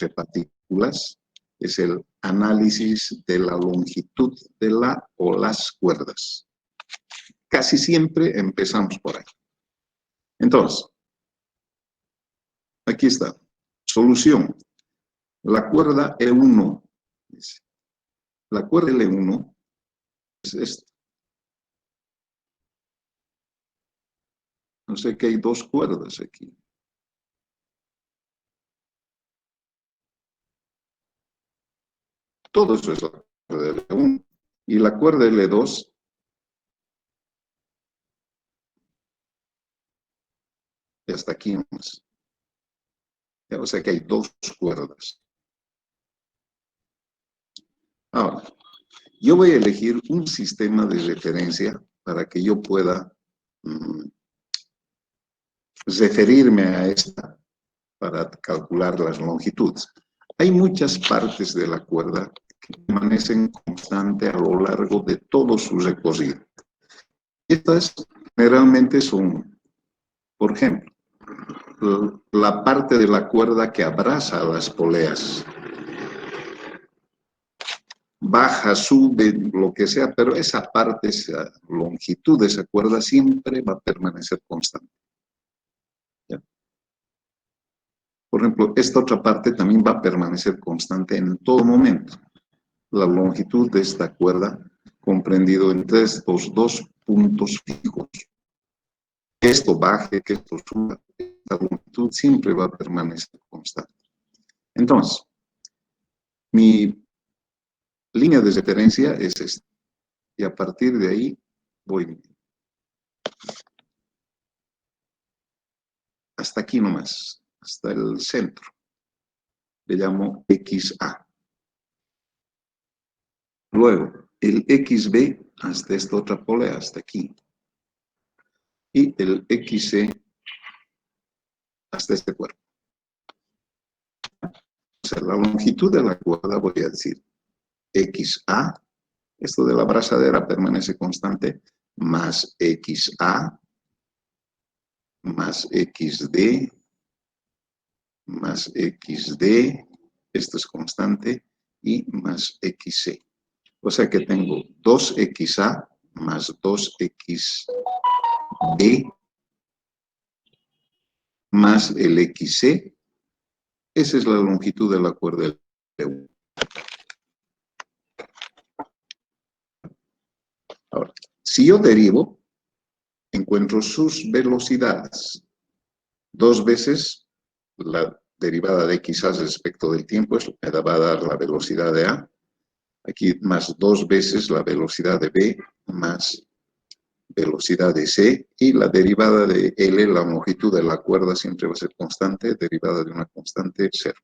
de partículas es el análisis de la longitud de la o las cuerdas. Casi siempre empezamos por ahí. Entonces, aquí está. Solución. La cuerda E1. La cuerda L1 es esta. No sé que hay dos cuerdas aquí. Todo eso es la cuerda L1. Y la cuerda L2 hasta aquí nomás. O sea que hay dos cuerdas. Ahora, yo voy a elegir un sistema de referencia para que yo pueda referirme a esta para calcular las longitudes. Hay muchas partes de la cuerda que permanecen constantes a lo largo de todo su recorrido. Estas generalmente son, por ejemplo, la parte de la cuerda que abraza a las poleas. Baja, sube, lo que sea, pero esa parte, esa longitud de esa cuerda siempre va a permanecer constante. ¿Ya? Por ejemplo, esta otra parte también va a permanecer constante en todo momento. La longitud de esta cuerda comprendido entre estos dos puntos fijos. Que esto baje, que esto suba, esta longitud siempre va a permanecer constante. Entonces, mi línea de referencia es esta. Y a partir de ahí voy hasta aquí nomás, hasta el centro. Le llamo XA. Luego, el XB hasta esta otra polea, hasta aquí. Y el XC hasta este cuerpo. O sea, la longitud de la cuerda, voy a decir, XA, esto de la abrazadera permanece constante, más XA, más XD, más XD, esto es constante, y más XC. O sea que tengo 2XA más 2XD más el XC. Esa es la longitud de la cuerda L1. Ahora, si yo derivo, encuentro sus velocidades. 2 veces la derivada de XA respecto del tiempo, eso me va a dar la velocidad de A. Aquí más 2 veces la velocidad de B más velocidad de C, y la derivada de L, la longitud de la cuerda siempre va a ser constante, derivada de una constante, 0.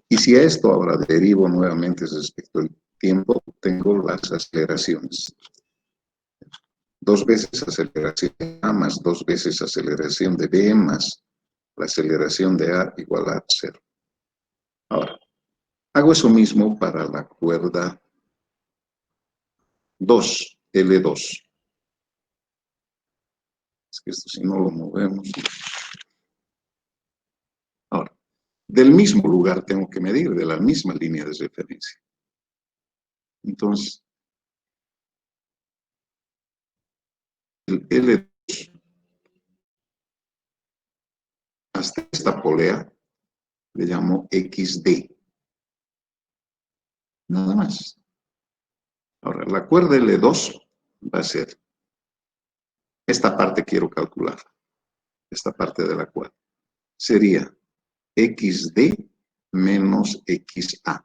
Y si a esto ahora derivo nuevamente respecto al tiempo, tengo las aceleraciones. 2 veces aceleración de A más 2 veces aceleración de B más la aceleración de A igual a 0. Ahora, hago eso mismo para la cuerda 2, L2. Es que esto si no lo movemos. Ahora, del mismo lugar tengo que medir, de la misma línea de referencia. Entonces, el L2 hasta esta polea le llamo XD. Nada más. Ahora, la cuerda L2 va a ser, esta parte quiero calcular, esta parte de la cuerda. Sería XD menos XA.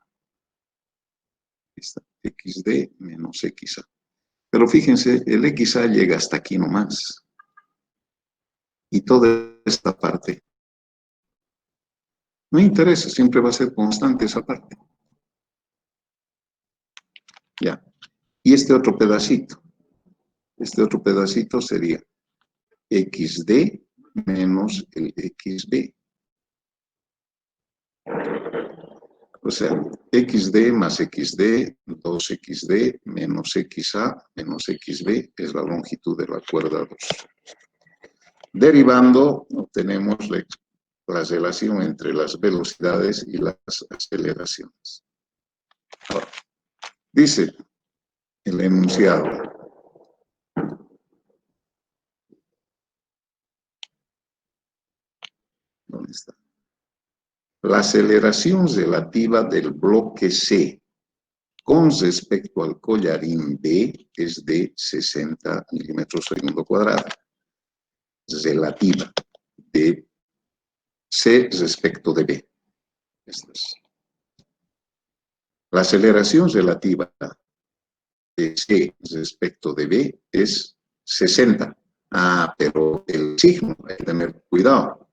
Esta, XD menos XA. Pero fíjense, el XA llega hasta aquí nomás. Y toda esta parte no interesa, siempre va a ser constante esa parte. Ya. Y este otro pedacito sería XD menos el XB. O sea, XD más XD, 2XD menos XA menos XB es la longitud de la cuerda 2. Derivando, obtenemos la relación entre las velocidades y las aceleraciones. Ahora, dice el enunciado: ¿dónde está? La aceleración relativa del bloque C con respecto al collarín B es de 60 milímetros segundo cuadrado. Relativa de C respecto de B. Esta es. La aceleración relativa de C respecto de B es 60. Ah, pero el signo, hay que tener cuidado.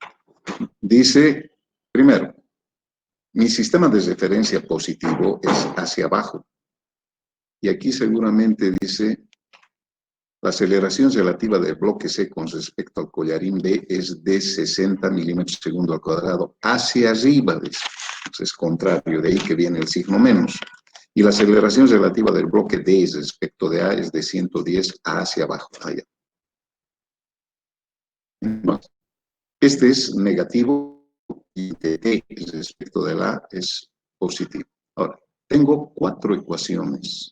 Dice, primero, mi sistema de referencia positivo es hacia abajo. Y aquí seguramente dice, la aceleración relativa del bloque C con respecto al collarín B es de 60 milímetros segundo al cuadrado hacia arriba. Dice. Entonces es contrario, de ahí que viene el signo menos. Y la aceleración relativa del bloque D respecto de A es de 110 hacia abajo. Allá. Este es negativo y de D respecto de la A es positivo. Ahora, tengo 4 ecuaciones.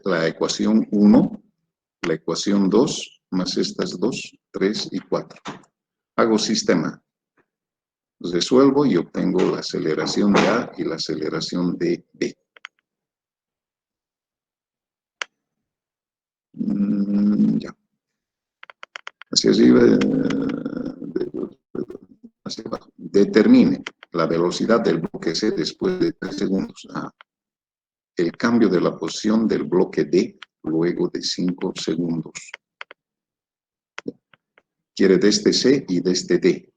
La ecuación 1, la ecuación 2, más estas 2, 3 y 4. Hago sistema. Resuelvo y obtengo la aceleración de A y la aceleración de B. Ya. Hacia arriba, hacia abajo. Determine la velocidad del bloque C después de 3 segundos. El cambio de la posición del bloque D luego de 5 segundos. Quiere de este C y de este D.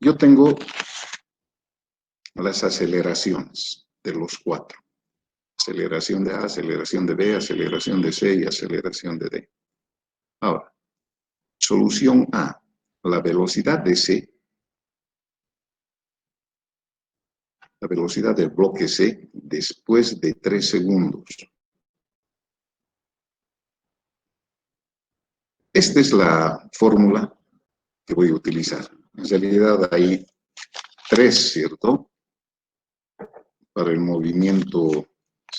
Yo tengo las aceleraciones de los 4. Aceleración de A, aceleración de B, aceleración de C y aceleración de D. Ahora, solución A. La velocidad de C, la velocidad del bloque C después de 3 segundos. Esta es la fórmula que voy a utilizar. En realidad hay 3, ¿cierto? Para el movimiento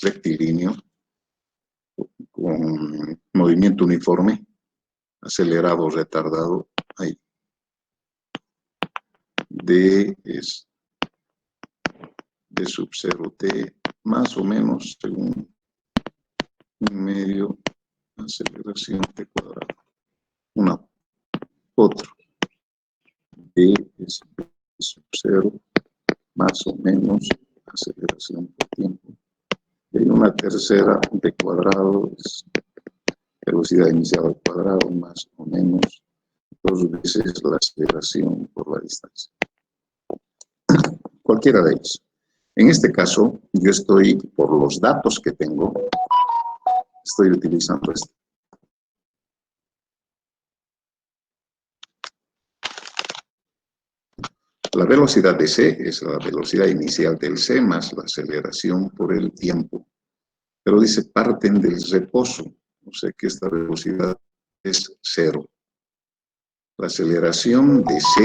rectilíneo, con movimiento uniforme, acelerado, retardado, ahí. D es D sub 0t, más o menos, según un medio, aceleración t cuadrado. Otro. D es D sub 0, más o menos, aceleración por tiempo. Y hay una tercera, d cuadrado, es velocidad inicial al cuadrado, más o menos 2 veces la aceleración por la distancia. Cualquiera de ellos. En este caso, yo estoy, por los datos que tengo, estoy utilizando esto. La velocidad de C es la velocidad inicial del C más la aceleración por el tiempo. Pero dice, parten del reposo, o sea que esta velocidad es 0. La aceleración de C,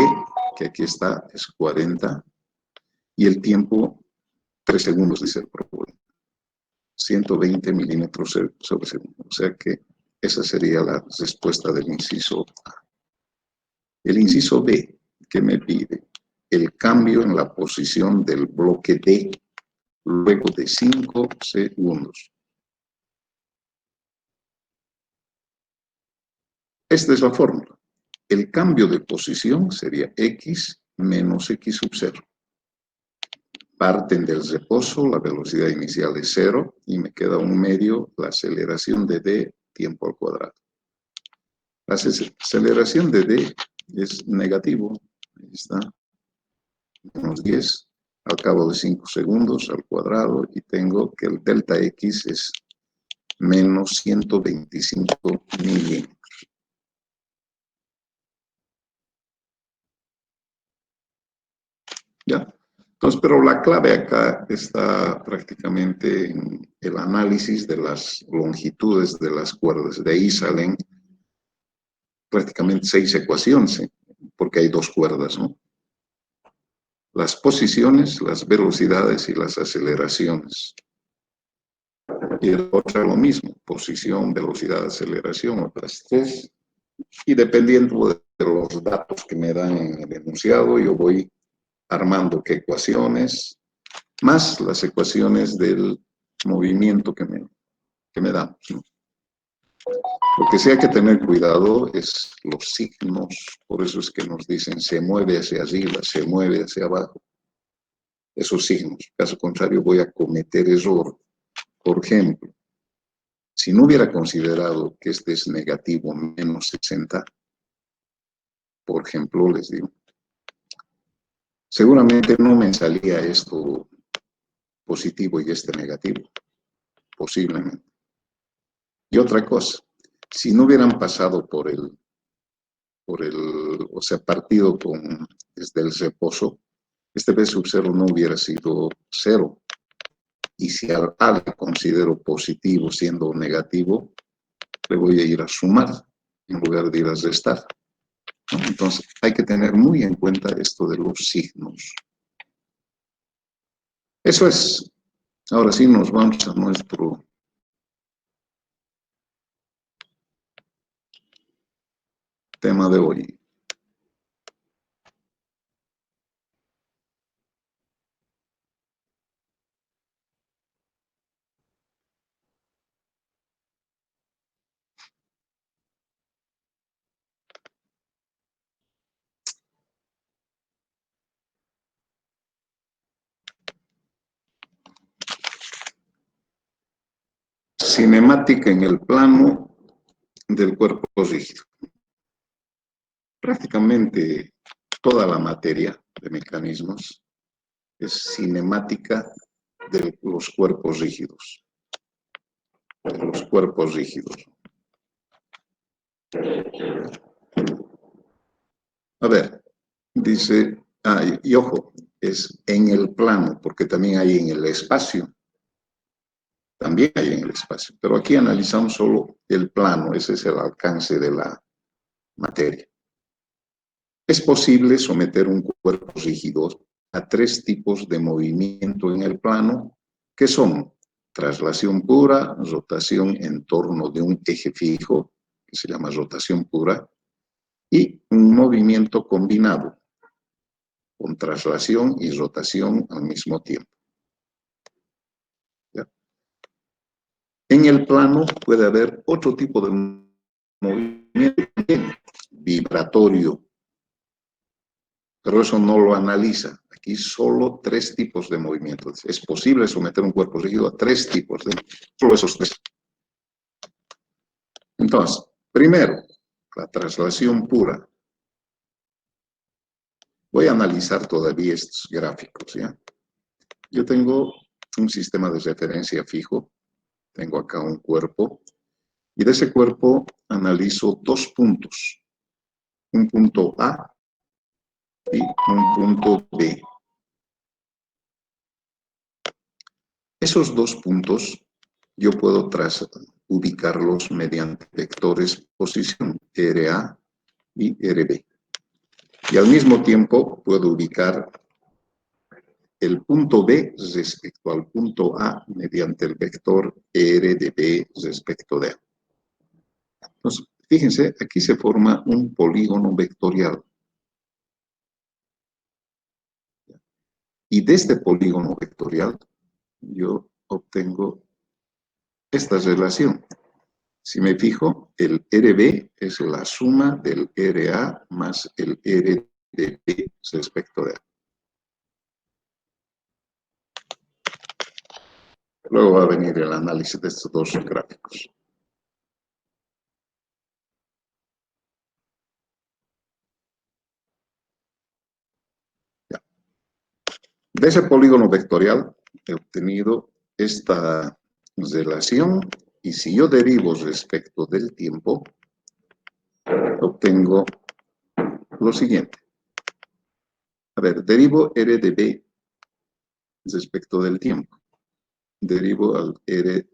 que aquí está, es 40, y el tiempo, 3 segundos, dice el problema. 120 milímetros sobre segundo. O sea que esa sería la respuesta del inciso A. El inciso B, que me pide el cambio en la posición del bloque D luego de 5 segundos. Esta es la fórmula. El cambio de posición sería X menos X sub 0. Parten del reposo, la velocidad inicial es 0 y me queda un medio, la aceleración de D, tiempo al cuadrado. La aceleración de D es negativo, ahí está, menos 10 al cabo de 5 segundos al cuadrado y tengo que el delta X es menos 125 milímetros. ¿Ya? Entonces, pero la clave acá está prácticamente en el análisis de las longitudes de las cuerdas. De ahí salen prácticamente 6 ecuaciones, porque hay 2 cuerdas, ¿no? Las posiciones, las velocidades y las aceleraciones. Y el otro lo mismo, posición, velocidad, aceleración, otras 3. Y dependiendo de los datos que me dan en el enunciado, yo voy armando qué ecuaciones, más las ecuaciones del movimiento que me damos, ¿no? Lo que sí hay que tener cuidado es los signos, por eso es que nos dicen se mueve hacia arriba, se mueve hacia abajo. Esos signos, caso contrario voy a cometer error. Por ejemplo, si no hubiera considerado que este es negativo menos 60, por ejemplo, les digo, seguramente no me salía esto positivo y este negativo, posiblemente. Y otra cosa, si no hubieran pasado o sea, partido desde el reposo, este B sub 0 no hubiera sido 0. Y si al A le considero positivo siendo negativo, le voy a ir a sumar en lugar de ir a restar, ¿no? Entonces, hay que tener muy en cuenta esto de los signos. Eso es. Ahora sí nos vamos a nuestro tema de hoy. Cinemática en el plano del cuerpo rígido. Prácticamente toda la materia de mecanismos es cinemática de los cuerpos rígidos. De los cuerpos rígidos. A ver, dice, y ojo, es en el plano, porque también hay en el espacio. También hay en el espacio, pero aquí analizamos solo el plano, ese es el alcance de la materia. Es posible someter un cuerpo rígido a 3 tipos de movimiento en el plano, que son traslación pura, rotación en torno de un eje fijo, que se llama rotación pura, y un movimiento combinado, con traslación y rotación al mismo tiempo. ¿Ya? En el plano puede haber otro tipo de movimiento vibratorio, pero eso no lo analiza. Aquí solo 3 tipos de movimientos. Es posible someter un cuerpo rígido a 3 tipos solo esos 3. Entonces, primero, la traslación pura. Voy a analizar todavía estos gráficos, ¿ya? Yo tengo un sistema de referencia fijo, tengo acá un cuerpo, y de ese cuerpo analizo 2 puntos, un punto A y un punto B. Esos 2 puntos yo puedo ubicarlos mediante vectores posición RA y RB. Y al mismo tiempo puedo ubicar el punto B respecto al punto A mediante el vector R de B respecto de A. Entonces, fíjense, aquí se forma un polígono vectorial. Y de este polígono vectorial yo obtengo esta relación. Si me fijo, el RB es la suma del RA más el RDB respecto de A. Luego va a venir el análisis de estos 2 gráficos. Ya. De ese polígono vectorial he obtenido esta relación y si yo derivo respecto del tiempo, obtengo lo siguiente. A ver, derivo R de B respecto del tiempo. Derivo al R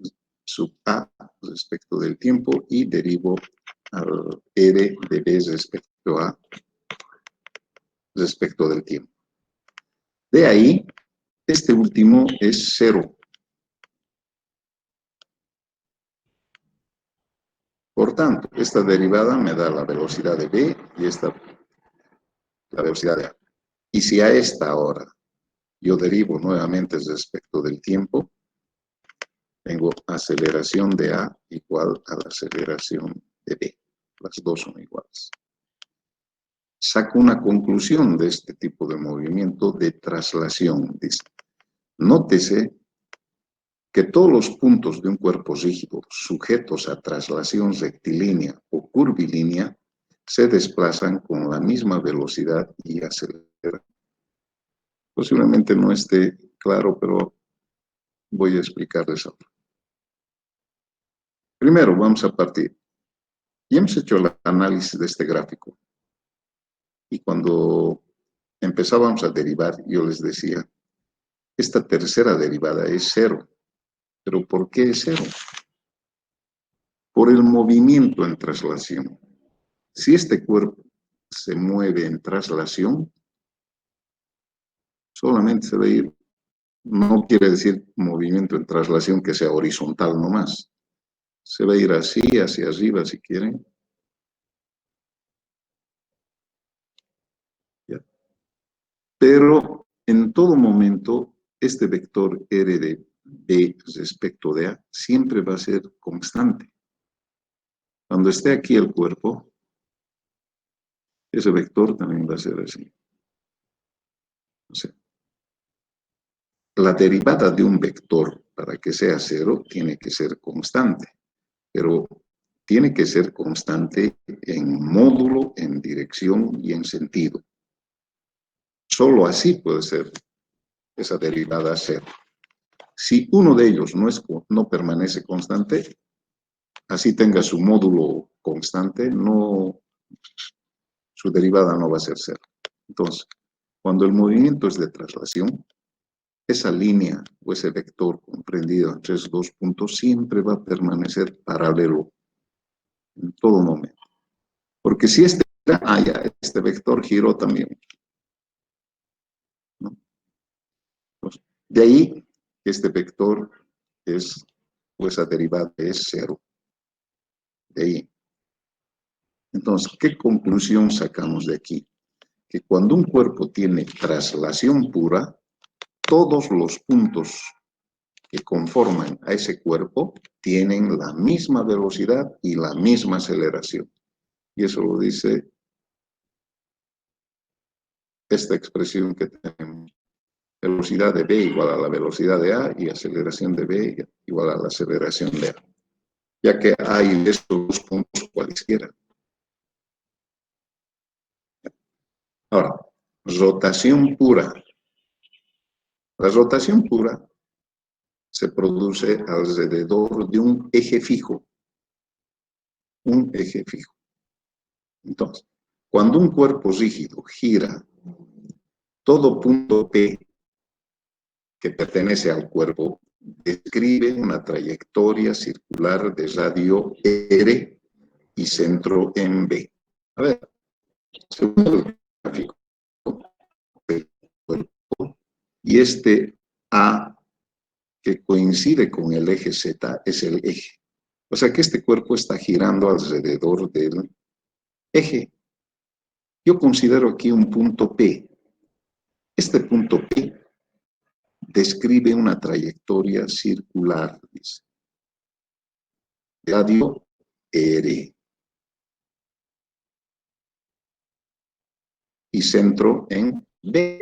sub A respecto del tiempo y derivo al R de B respecto del tiempo. De ahí, este último es 0. Por tanto, esta derivada me da la velocidad de B y esta la velocidad de A. Y si a esta hora yo derivo nuevamente respecto del tiempo, tengo aceleración de A igual a la aceleración de B. Las dos son iguales. Saco una conclusión de este tipo de movimiento de traslación. Dice, nótese que todos los puntos de un cuerpo rígido sujetos a traslación rectilínea o curvilínea se desplazan con la misma velocidad y aceleran. Posiblemente no esté claro, pero voy a explicarles ahora. Primero vamos a partir. Ya hemos hecho el análisis de este gráfico. Y cuando empezábamos a derivar, yo les decía, esta tercera derivada es 0. ¿Pero por qué es 0? Por el movimiento en traslación. Si este cuerpo se mueve en traslación, solamente se va a ir, no quiere decir movimiento en traslación que sea horizontal nomás. Se va a ir así, hacia arriba si quieren. Ya. Pero en todo momento, este vector R de B respecto de A siempre va a ser constante. Cuando esté aquí el cuerpo, ese vector también va a ser así. O sea, la derivada de un vector para que sea 0 tiene que ser constante, pero tiene que ser constante en módulo, en dirección y en sentido. Solo así puede ser esa derivada 0. Si uno de ellos no permanece constante, así tenga su módulo constante, su derivada no va a ser 0. Entonces, cuando el movimiento es de traslación, esa línea o ese vector comprendido entre esos dos puntos siempre va a permanecer paralelo en todo momento. Porque si este vector giró también, ¿no? Entonces, de ahí que este vector es, o esa derivada es 0. De ahí. Entonces, ¿qué conclusión sacamos de aquí? Que cuando un cuerpo tiene traslación pura, todos los puntos que conforman a ese cuerpo tienen la misma velocidad y la misma aceleración. Y eso lo dice esta expresión que tenemos. Velocidad de B igual a la velocidad de A y aceleración de B igual a la aceleración de A. Ya que hay de estos dos puntos cualesquiera. Ahora, rotación pura. La rotación pura se produce alrededor de un eje fijo. Un eje fijo. Entonces, cuando un cuerpo rígido gira, todo punto P que pertenece al cuerpo describe una trayectoria circular de radio R y centro en B. A ver, según el gráfico del cuerpo, y este A que coincide con el eje Z es el eje. O sea que este cuerpo está girando alrededor del eje. Yo considero aquí un punto P. Este punto P describe una trayectoria circular, dice. Radio R. Y centro en B.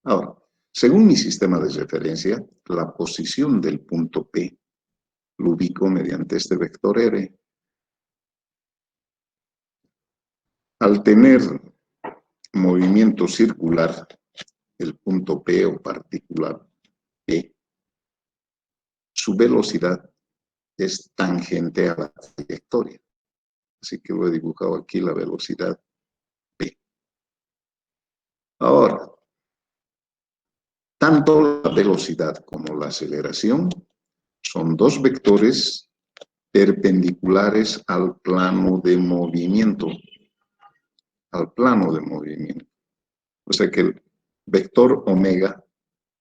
Ahora, según mi sistema de referencia, la posición del punto P lo ubico mediante este vector R. Al tener movimiento circular, el punto P o partícula P, su velocidad es tangente a la trayectoria. Así que lo he dibujado aquí la velocidad P. Ahora, tanto la velocidad como la aceleración son dos vectores perpendiculares al plano de movimiento. Al plano de movimiento. O sea que el vector omega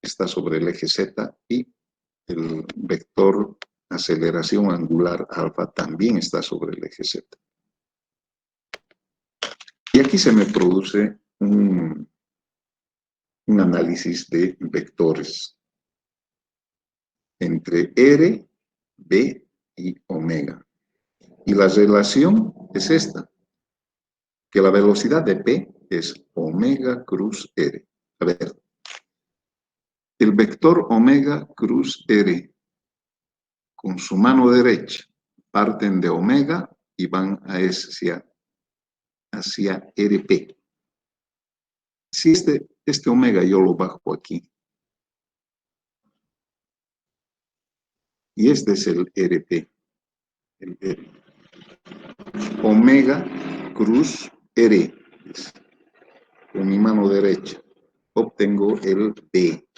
está sobre el eje Z y el vector aceleración angular alfa también está sobre el eje Z. Y aquí se me produce un análisis de vectores entre R, B y omega. Y la relación es esta, que la velocidad de P es omega cruz R. A ver, el vector omega cruz R con su mano derecha parten de omega y van hacia RP. Si este omega yo lo bajo aquí, y este es el RP, el R. Omega cruz R, con mi mano derecha, obtengo el B.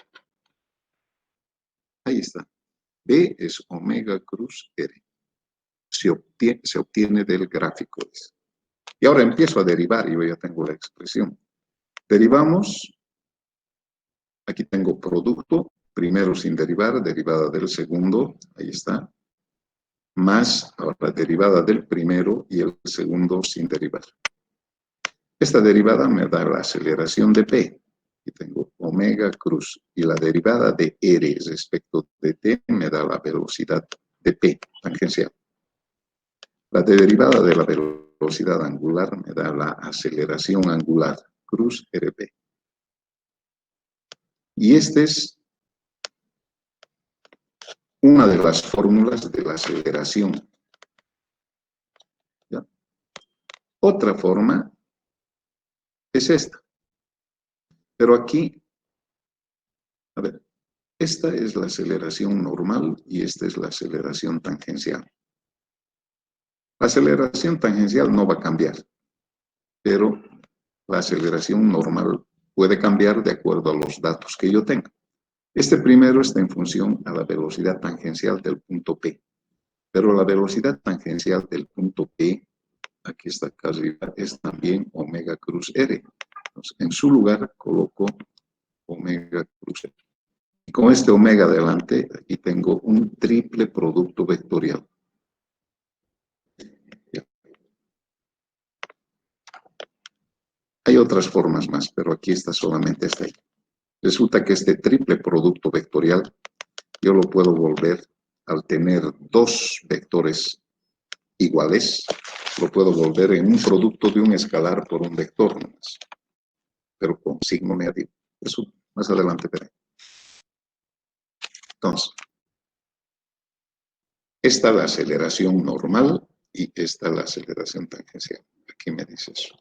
Ahí está. B es omega cruz R. Se obtiene del gráfico. Y ahora empiezo a derivar y yo ya tengo la expresión. Derivamos, aquí tengo producto, primero sin derivar, derivada del segundo, ahí está, más ahora derivada del primero y el segundo sin derivar. Esta derivada me da la aceleración de P, y tengo omega cruz, y la derivada de R respecto de T me da la velocidad de P tangencial. La derivada de la velocidad angular me da la aceleración angular, cruz RP. Y esta es una de las fórmulas de la aceleración. ¿Ya? Otra forma es esta. Pero aquí, a ver, esta es la aceleración normal y esta es la aceleración tangencial. La aceleración tangencial no va a cambiar, pero la aceleración normal puede cambiar de acuerdo a los datos que yo tenga. Este primero está en función a la velocidad tangencial del punto P, pero la velocidad tangencial del punto P, aquí está acá arriba, es también omega cruz R. Entonces, en su lugar coloco omega cruz R. Y con este omega delante, aquí tengo un triple producto vectorial. Hay otras formas más, pero aquí está solamente esta ahí. Resulta que este triple producto vectorial yo lo puedo volver, al tener dos vectores iguales, lo puedo volver en un producto de un escalar por un vector nomás, pero con signo negativo. Eso más adelante veré. Entonces, esta es la aceleración normal y esta es la aceleración tangencial. Aquí me dice eso.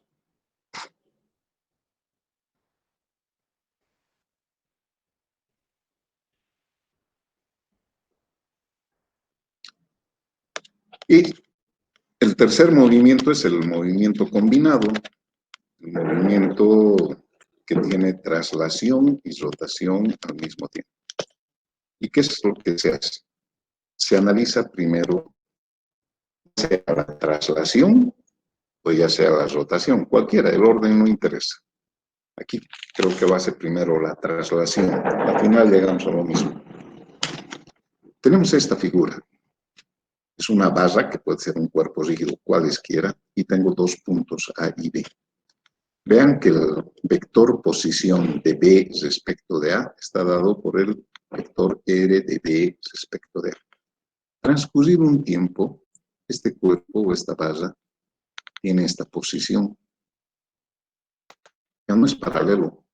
Y el tercer movimiento es el movimiento combinado, el movimiento que tiene traslación y rotación al mismo tiempo. ¿Y qué es lo que se hace? Se analiza primero, sea la traslación o ya sea la rotación, cualquiera, el orden no interesa. Aquí creo que va a ser primero la traslación, al final llegamos a lo mismo. Tenemos esta figura. Es una barra que puede ser un cuerpo rígido, cualesquiera, y tengo dos puntos A y B. Vean que el vector posición de B respecto de A está dado por el vector R de B respecto de A. Transcurrido un tiempo, este cuerpo o esta barra tiene esta posición. Ya no es paralelo.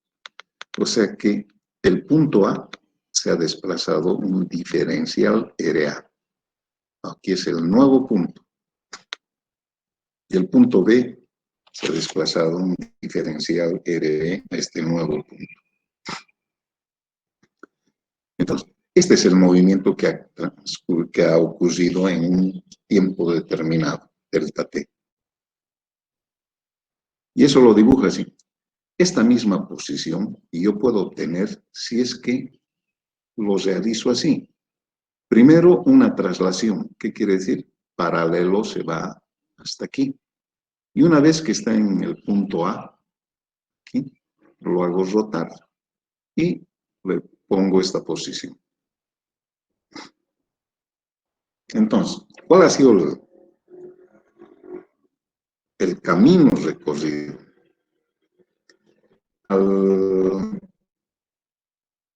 O sea que el punto A se ha desplazado un diferencial RA. Aquí es el nuevo punto. Y el punto B se ha desplazado un diferencial RB a este nuevo punto. Entonces, este es el movimiento que ha ocurrido en un tiempo determinado, delta T. Y eso lo dibuja así. Esta misma posición, y yo puedo obtener si es que lo realizo así. Primero, una traslación. ¿Qué quiere decir? paralelo se va hasta aquí. Y una vez que está en el punto A, aquí, lo hago rotar y le pongo esta posición. Entonces, ¿cuál ha sido el camino recorrido? Al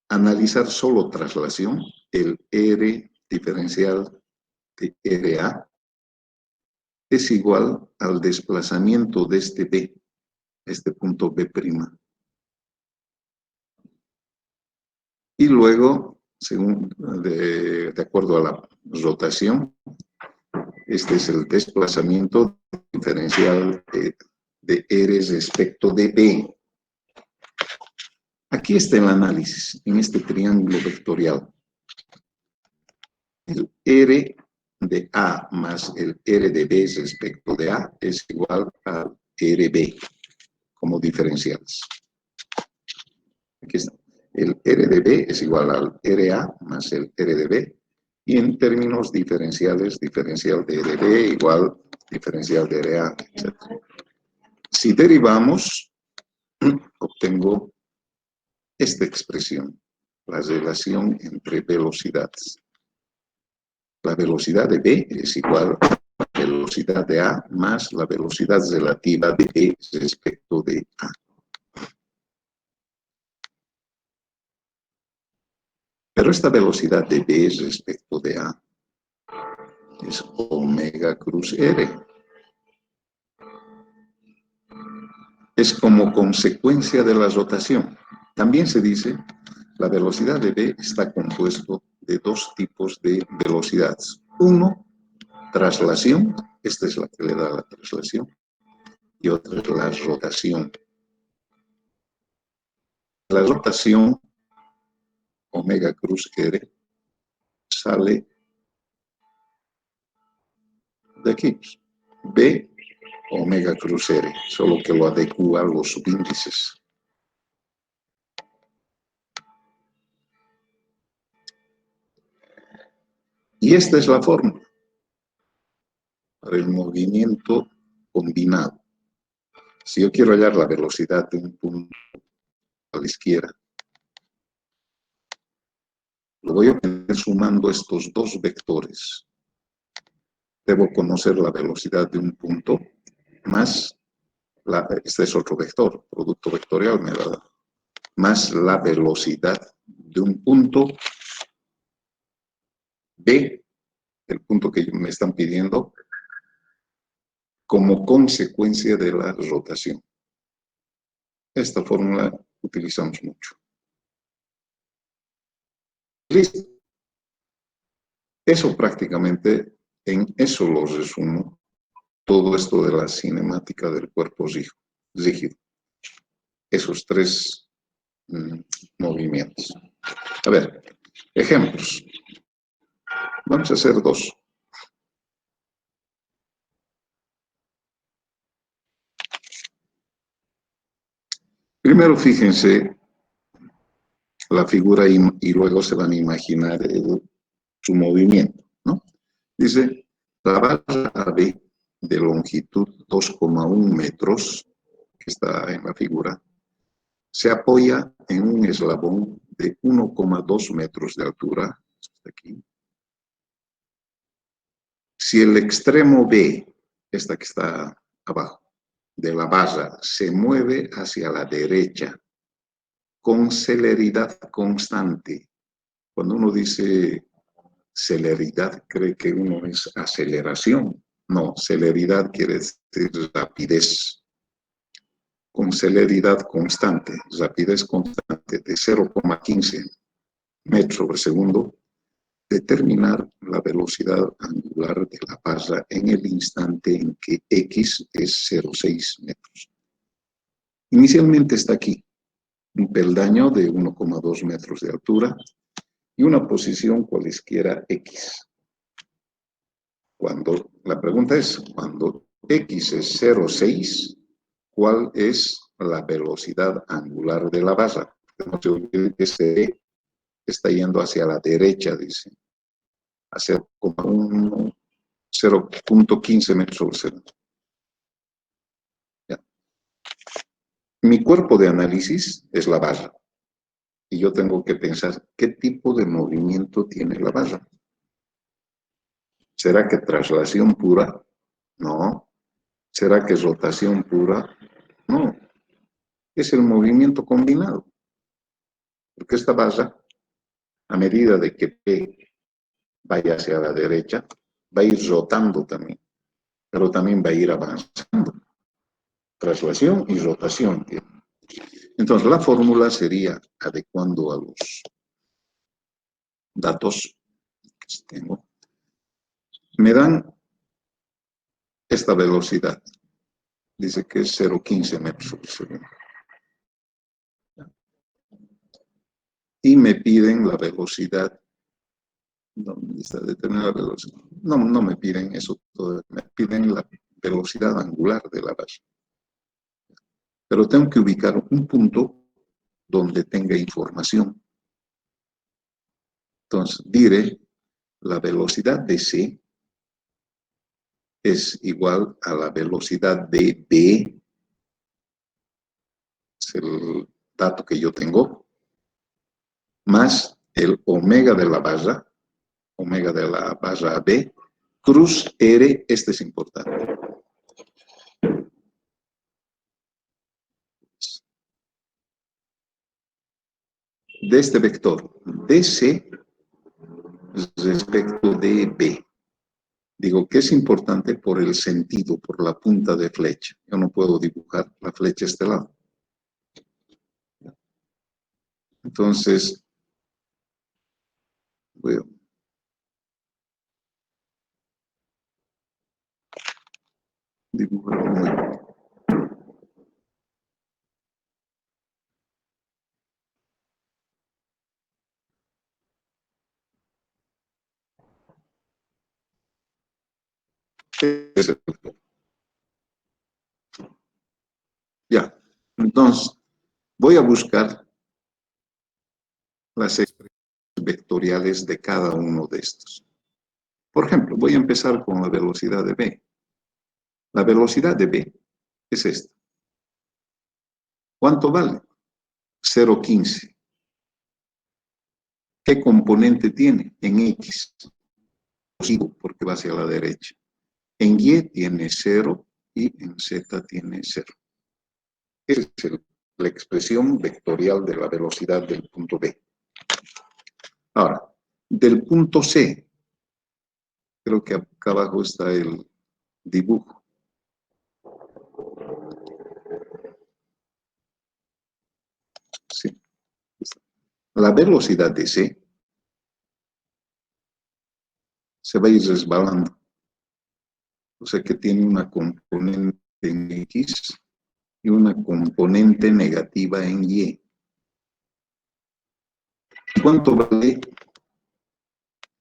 analizar solo traslación, el R diferencial de RA es igual al desplazamiento de este B, este punto B'. Y luego, según de acuerdo a la rotación, este es el desplazamiento diferencial de R respecto de B. Aquí está el análisis, en este triángulo vectorial. El R de A más el R de B respecto de A es igual al RB como diferenciales. Aquí está. El R de B es igual al RA más el R de B. Y en términos diferenciales, diferencial de RB igual diferencial de RA, etc. Si derivamos, obtengo esta expresión, la relación entre velocidades. La velocidad de B es igual a la velocidad de A más la velocidad relativa de B respecto de A. Pero esta velocidad de B respecto de A es omega cruz R. Es como consecuencia de la rotación. También se dice, la velocidad de B está compuesto de dos tipos de velocidades. Uno, traslación, esta es la que le da la traslación, y otra es la rotación. La rotación, omega cruz R, sale de aquí, B omega cruz R, solo que lo adecúa a los subíndices. Y esta es la fórmula para el movimiento combinado. Si yo quiero hallar la velocidad de un punto a la izquierda, lo voy a obtener sumando estos dos vectores. Debo conocer la velocidad de un punto más, este es otro vector, producto vectorial me da, más la velocidad de un punto B, el punto que me están pidiendo, como consecuencia de la rotación. Esta fórmula utilizamos mucho. Listo. Eso prácticamente, en eso lo resumo, todo esto de la cinemática del cuerpo rígido. Esos tres movimientos. A ver, ejemplos. Vamos a hacer dos. Primero, fíjense la figura y luego se van a imaginar su movimiento, ¿no? Dice, la barra AB de longitud 2,1 metros, que está en la figura, se apoya en un eslabón de 1,2 metros de altura, hasta aquí. Si el extremo B, esta que está abajo, de la barra, se mueve hacia la derecha con celeridad constante. Cuando uno dice celeridad, cree que uno es aceleración. No, celeridad quiere decir rapidez. Con celeridad constante, rapidez constante de 0,15 metros sobre segundo, determinar la velocidad angular de la barra en el instante en que x es 0,6 metros. Inicialmente está aquí, un peldaño de 1,2 metros de altura y una posición cualesquiera x. Cuando, la pregunta es, cuando x es 0,6, ¿cuál es la velocidad angular de la barra? No se olvide que se está yendo hacia la derecha, dice, a 0,1 0.15 metros sobre segundo. Ya. Mi cuerpo de análisis es la barra. Y yo tengo que pensar qué tipo de movimiento tiene la barra. ¿Será que traslación pura? No. ¿Será que rotación pura? No. Es el movimiento combinado. Porque esta barra, a medida de que P vaya hacia la derecha, va a ir rotando también, pero también va a ir avanzando. Traslación y rotación. Entonces, la fórmula sería, adecuando a los datos que tengo, me dan esta velocidad. Dice que es 0.15 metros por segundo. Y me piden la velocidad. ¿Dónde está determinada velocidad? No, no me piden eso todo. Me piden la velocidad angular de la base. Pero tengo que ubicar un punto donde tenga información. Entonces, diré, la velocidad de C es igual a la velocidad de B, es el dato que yo tengo, más el omega de la barra B, cruz R, este es importante. De este vector DC respecto de B. Digo que es importante por el sentido, por la punta de flecha. Yo no puedo dibujar la flecha a este lado. Entonces, voy a dibujar muy bien. Ya, entonces voy a buscar las expresiones vectoriales de cada uno de estos. Por ejemplo, voy a empezar con la velocidad de B. La velocidad de B es esta. ¿Cuánto vale? 0.15. ¿Qué componente tiene? En X, porque va hacia la derecha. En Y tiene 0 y en Z tiene 0. Esa es la expresión vectorial de la velocidad del punto B. Ahora, del punto C, creo que acá abajo está el dibujo. Sí. La velocidad de C se va a ir resbalando. O sea que tiene una componente en X y una componente negativa en Y. ¿Cuánto vale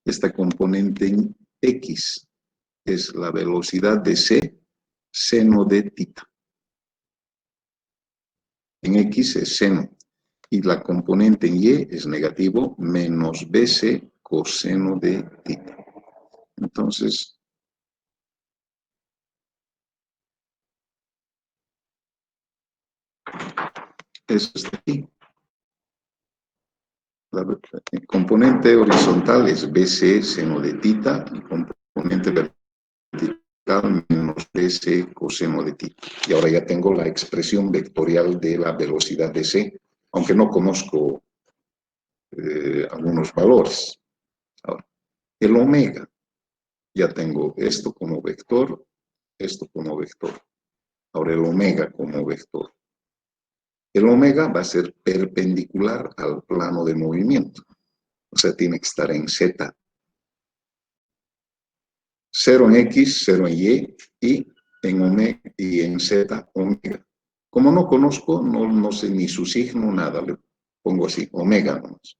esta componente en X? Es la velocidad de C, seno de tita. En X es seno. Y la componente en Y es negativo menos BC coseno de tita. Entonces, eso está aquí. La componente horizontal es BC seno de tita y componente vertical menos BC coseno de tita. Y ahora ya tengo la expresión vectorial de la velocidad de C, aunque no conozco algunos valores. Ahora, el omega, ya tengo esto como vector, esto como vector. Ahora el omega como vector. El omega va a ser perpendicular al plano de movimiento. O sea, tiene que estar en Z. 0 en X, 0 en Y y en omega y en Z, omega. Como no conozco, no sé ni su signo, nada, le pongo así, omega nomás.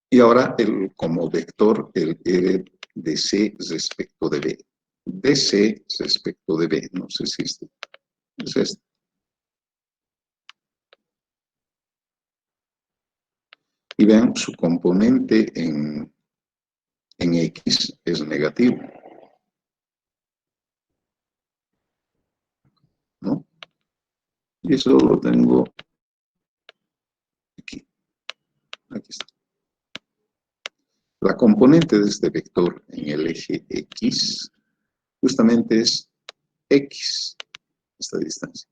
Y ahora como vector, el R de C respecto de B. De C respecto de B, no sé si es este. Y vean su componente en en X es negativo, ¿no? Y eso lo tengo aquí. Aquí está. La componente de este vector en el eje X justamente es X, esta distancia.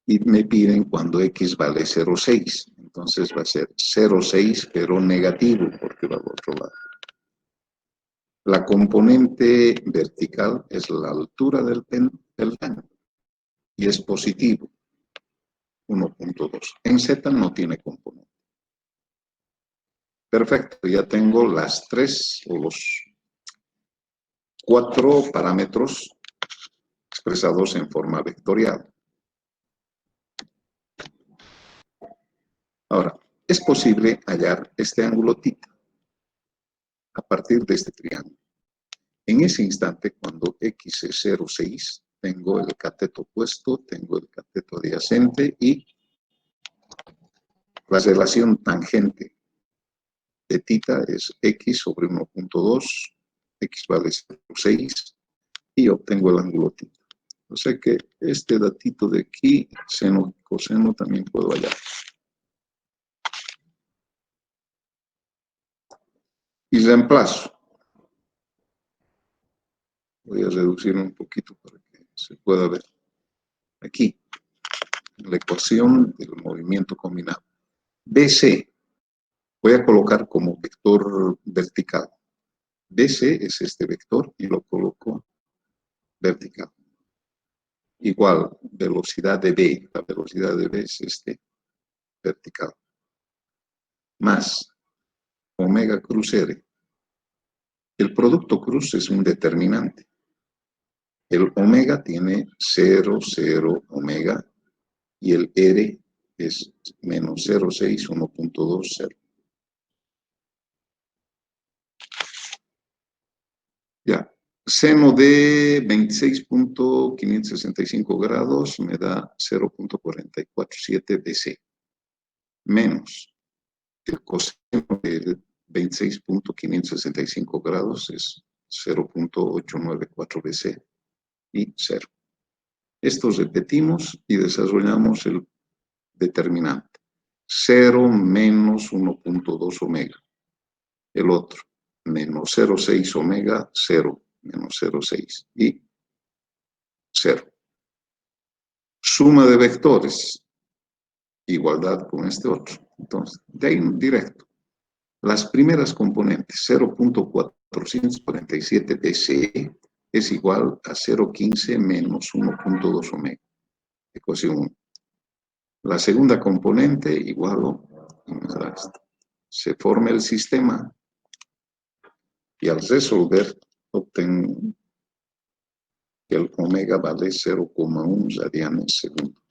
Y me piden cuando X vale 0,6. Entonces va a ser 0,6, pero negativo, porque va al otro lado. La componente vertical es la altura del peldaño y es positivo, 1.2. En Z no tiene componente. Perfecto, ya tengo las tres o los 4 parámetros expresados en forma vectorial. Ahora, es posible hallar este ángulo θ a partir de este triángulo. En ese instante, cuando X es 0,6, tengo el cateto opuesto, tengo el cateto adyacente y la relación tangente de θ es X sobre 1.2, X vale 0,6 y obtengo el ángulo θ. O sea que este datito de aquí, seno y coseno, también puedo hallar. Y reemplazo. Voy a reducir un poquito para que se pueda ver. Aquí, la ecuación del movimiento combinado. BC, voy a colocar como vector vertical. BC es este vector y lo coloco vertical. Igual, velocidad de B, la velocidad de B es este vertical. Más omega cruz R. El producto cruz es un determinante. El omega tiene 0, 0, omega, y el R es menos 0,6, 1.20. Ya, seno de 26.565 grados me da 0.447 DC, menos el coseno de 26.565 grados es 0.894 DC y 0. Esto repetimos y desarrollamos el determinante. 0 menos 1.2 omega. El otro, menos 0,6 omega, 0, menos 0,6 y 0. Suma de vectores, igualdad con este otro. Entonces, de ahí directo. Las primeras componentes, 0.447 BCE es igual a 0,15 menos 1.2 omega. Ecuación 1. La segunda componente igual a esta. Se forma el sistema y al resolver obtengo que el omega vale 0,1 radianes segundo.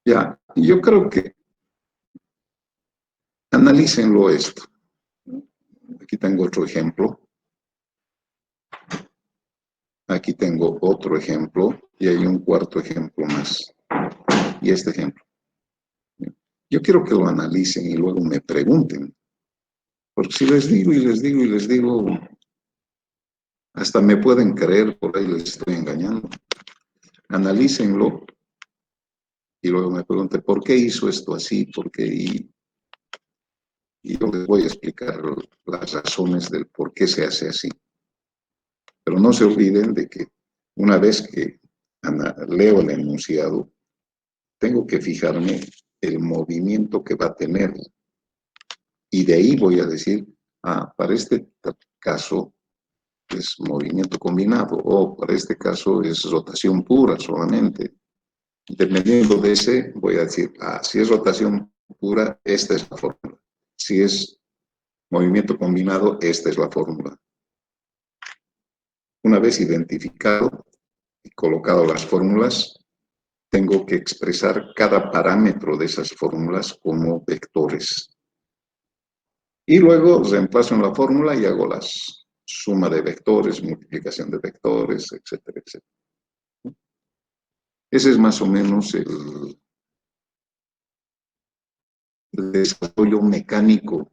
Ya, yo creo que analícenlo esto. Aquí tengo otro ejemplo. Aquí tengo otro ejemplo y hay un cuarto ejemplo más. Y este ejemplo. Yo quiero que lo analicen y luego me pregunten. Porque si les digo y les digo y les digo, hasta me pueden creer, por ahí les estoy engañando. Analícenlo y luego me pregunten, ¿por qué hizo esto así? ¿Por qué? Y yo les voy a explicar las razones del por qué se hace así. Pero no se olviden de que una vez que leo el enunciado, tengo que fijarme el movimiento que va a tener. Y de ahí voy a decir, para este caso es movimiento combinado, o para este caso es rotación pura solamente. Dependiendo de ese, voy a decir, si es rotación pura, esta es la fórmula. Si es movimiento combinado, esta es la fórmula. Una vez identificado y colocado las fórmulas, tengo que expresar cada parámetro de esas fórmulas como vectores. Y luego reemplazo en la fórmula y hago la suma de vectores, multiplicación de vectores, etcétera, etcétera. Ese es más o menos el desarrollo mecánico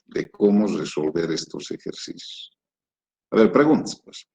de cómo resolver estos ejercicios. A ver, preguntas, pues.